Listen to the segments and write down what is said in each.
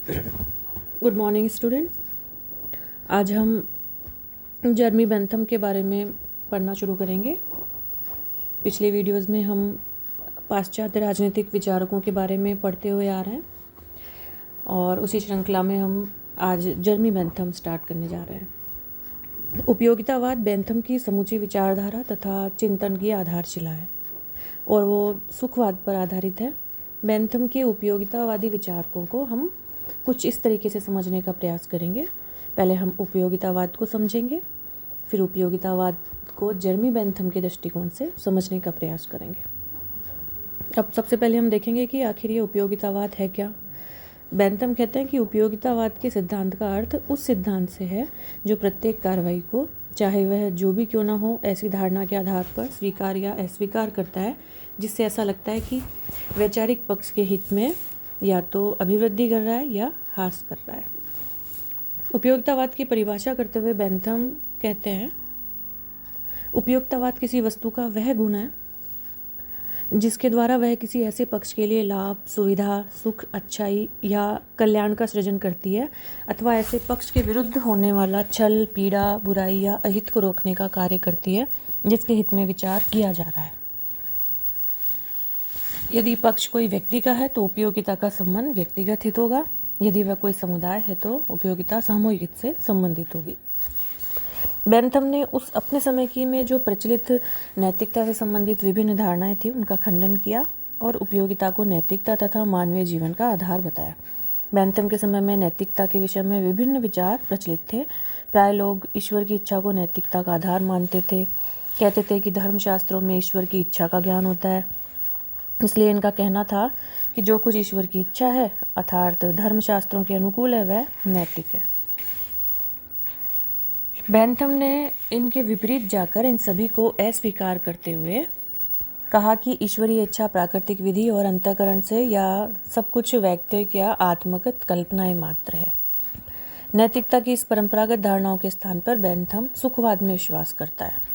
Good morning students. आज हम जर्मी Bentham के बारे में पढ़ना शुरू करेंगे। पिछले वीडियोस में हम पाश्चात्य राजनीतिक विचारकों के बारे में पढ़ते हुए आ रहे हैं और उसी श्रृंखला में हम आज जर्मी बेंथम स्टार्ट करने जा रहे हैं। उपयोगितावाद बेंथम की समूची विचारधारा तथा चिंतन की आधारशिला है और वो सुखवाद पर आधारित है। बेंथम के उपयोगितावादी विचारकों को हम कुछ इस तरीके से समझने का प्रयास करेंगे। पहले हम उपयोगितावाद को समझेंगे, फिर उपयोगितावाद को जर्मी बेंथम के दृष्टिकोण से समझने का प्रयास करेंगे। अब सबसे पहले हम देखेंगे कि आखिर ये उपयोगितावाद है क्या। बेंथम कहते हैं कि उपयोगितावाद के सिद्धांत का अर्थ उस सिद्धांत से है जो प्रत्येक कार्रवाई को, चाहे वह जो भी क्यों ना हो, ऐसी धारणा के आधार पर स्वीकार या अस्वीकार करता है जिससे ऐसा लगता है कि वैचारिक पक्ष के हित में या तो अभिवृद्धि कर रहा है या ह्रास कर रहा है। उपयोगितावाद की परिभाषा करते हुए बेंथम कहते हैं, उपयोगितावाद किसी वस्तु का वह गुण है जिसके द्वारा वह किसी ऐसे पक्ष के लिए लाभ, सुविधा, सुख, अच्छाई या कल्याण का सृजन करती है अथवा ऐसे पक्ष के विरुद्ध होने वाला छल, पीड़ा, बुराई या अहित को रोकने का कार्य करती है जिसके हित में विचार किया जा रहा है। यदि पक्ष कोई व्यक्ति का है तो उपयोगिता का संबंध व्यक्तिगत हित होगा, यदि वह कोई समुदाय है तो उपयोगिता सामूहिक हित से संबंधित होगी। बेंथम ने उस अपने समय की में जो प्रचलित नैतिकता से संबंधित विभिन्न धारणाएं थी उनका खंडन किया और उपयोगिता को नैतिकता तथा मानवीय जीवन का आधार बताया। बेंथम के समय में नैतिकता के विषय में विभिन्न विचार प्रचलित थे। प्राय लोग ईश्वर की इच्छा को नैतिकता का आधार मानते थे। कहते थे कि धर्मशास्त्रों में ईश्वर की इच्छा का ज्ञान होता है, इसलिए इनका कहना था कि जो कुछ ईश्वर की इच्छा है अर्थात धर्मशास्त्रों के अनुकूल है वह नैतिक है। बेंथम ने इनके विपरीत जाकर इन सभी को अस्वीकार करते हुए कहा कि ईश्वरीय इच्छा प्राकृतिक विधि और अंतःकरण से या सब कुछ वैयक्तिक या आत्मगत कल्पनाएं मात्र है। नैतिकता की इस परंपरागत धारणाओं के स्थान पर बेंथम सुखवाद में विश्वास करता है।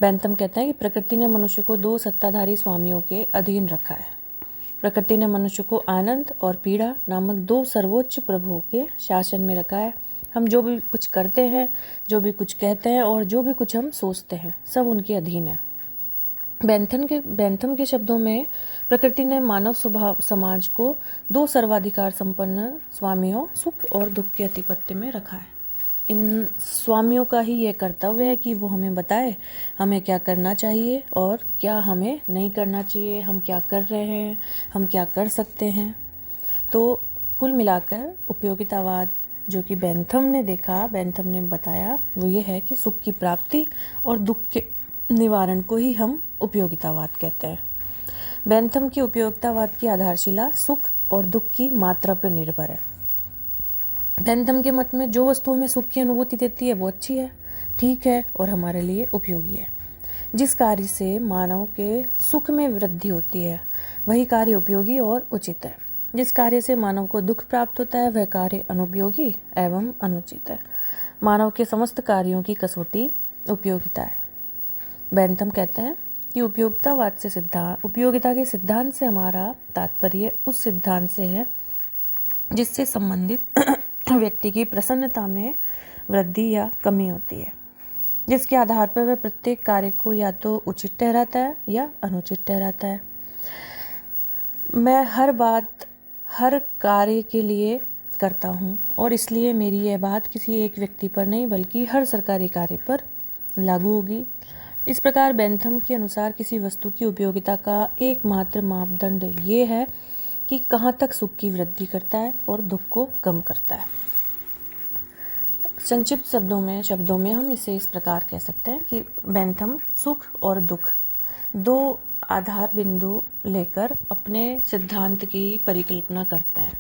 बेंथम कहते हैं कि प्रकृति ने मनुष्य को दो सत्ताधारी स्वामियों के अधीन रखा है। प्रकृति ने मनुष्य को आनंद और पीड़ा नामक दो सर्वोच्च प्रभुओं के शासन में रखा है। हम जो भी कुछ करते हैं, जो भी कुछ कहते हैं और जो भी कुछ हम सोचते हैं सब उनके अधीन है। बेंथम के शब्दों में प्रकृति ने मानव स्वभाव समाज को दो सर्वाधिकार संपन्न स्वामियों, सुख और दुख के आधिपत्य में रखा है। इन स्वामियों का ही यह कर्तव्य है कि वो हमें बताए हमें क्या करना चाहिए और क्या हमें नहीं करना चाहिए, हम क्या कर रहे हैं, हम क्या कर सकते हैं। तो कुल मिलाकर उपयोगितावाद जो कि बेंथम ने देखा, बेंथम ने बताया, वो ये है कि सुख की प्राप्ति और दुख के निवारण को ही हम उपयोगितावाद कहते हैं। बेंथम की उपयोगितावाद की आधारशिला सुख और दुख की मात्रा पर निर्भर है। बेंथम के मत में जो वस्तु हमें सुख की अनुभूति देती है वो अच्छी है, ठीक है और हमारे लिए उपयोगी है। जिस कार्य से मानव के सुख में वृद्धि होती है वही कार्य उपयोगी और उचित है। जिस कार्य से मानव को दुख प्राप्त होता है वह कार्य अनुपयोगी एवं अनुचित है। मानव के समस्त कार्यों की कसौटी उपयोगिता है। बेंथम कहते हैं कि उपयोगिता के सिद्धांत से हमारा तात्पर्य उस सिद्धांत से है जिससे संबंधित व्यक्ति की प्रसन्नता में वृद्धि या कमी होती है, जिसके आधार पर वह प्रत्येक कार्य को या तो उचित ठहराता है या अनुचित ठहराता है। मैं हर बात हर कार्य के लिए करता हूँ और इसलिए मेरी यह बात किसी एक व्यक्ति पर नहीं बल्कि हर सरकारी कार्य पर लागू होगी। इस प्रकार बेंथम के अनुसार किसी वस्तु की उपयोगिता का एकमात्र मापदंड ये है कि कहाँ तक सुख की वृद्धि करता है और दुख को कम करता है। संक्षिप्त शब्दों में हम इसे इस प्रकार कह सकते हैं कि बेंथम सुख और दुख दो आधार बिंदु लेकर अपने सिद्धांत की परिकल्पना करते हैं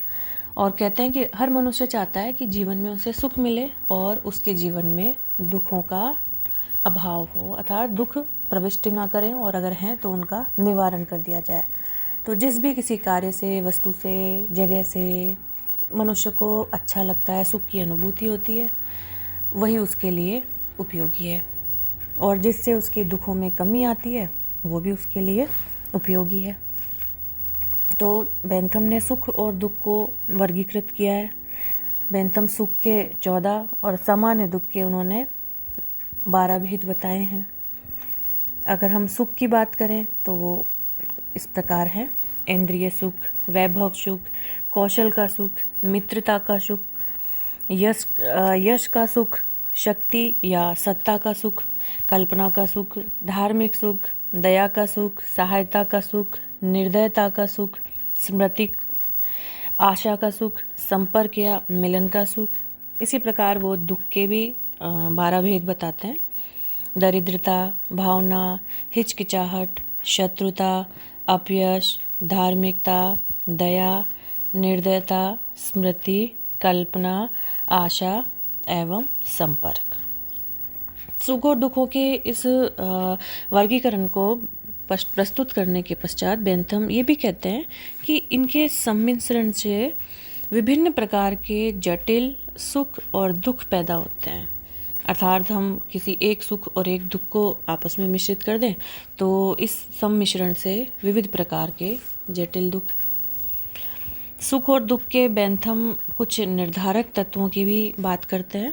और कहते हैं कि हर मनुष्य चाहता है कि जीवन में उसे सुख मिले और उसके जीवन में दुखों का अभाव हो, अर्थात दुख प्रविष्टि ना करें और अगर हैं तो उनका निवारण कर दिया जाए। तो जिस भी किसी कार्य से, वस्तु से, जगह से मनुष्य को अच्छा लगता है, सुख की अनुभूति होती है, वही उसके लिए उपयोगी है और जिससे उसके दुखों में कमी आती है वो भी उसके लिए उपयोगी है। तो बेंथम ने सुख और दुख को वर्गीकृत किया है। बेंथम सुख के 14 और सामान्य दुख के उन्होंने 12 भेद बताए हैं। अगर हम सुख की बात करें तो वो इस प्रकार है: इंद्रिय सुख, वैभव सुख, कौशल का सुख, मित्रता का सुख, यश का सुख, शक्ति या सत्ता का सुख, कल्पना का सुख, धार्मिक सुख, दया का सुख, सहायता का सुख, निर्दयता का सुख, स्मृति, आशा का सुख, संपर्क या मिलन का सुख। इसी प्रकार वो दुख के भी 12 भेद बताते हैं: दरिद्रता, भावना, हिचकिचाहट, शत्रुता, अपयश, धार्मिकता, दया, निर्दयता, स्मृति, कल्पना, आशा एवं संपर्क। सुख और दुखों के इस वर्गीकरण को प्रस्तुत करने के पश्चात बेंथम ये भी कहते हैं कि इनके सम्मिश्रण से विभिन्न प्रकार के जटिल सुख और दुख पैदा होते हैं। अर्थात हम किसी एक सुख और एक दुख को आपस में मिश्रित कर दें तो इस सम्मिश्रण से विविध प्रकार के जटिल दुख। सुख और दुख के बेंथम कुछ निर्धारक तत्वों की भी बात करते हैं।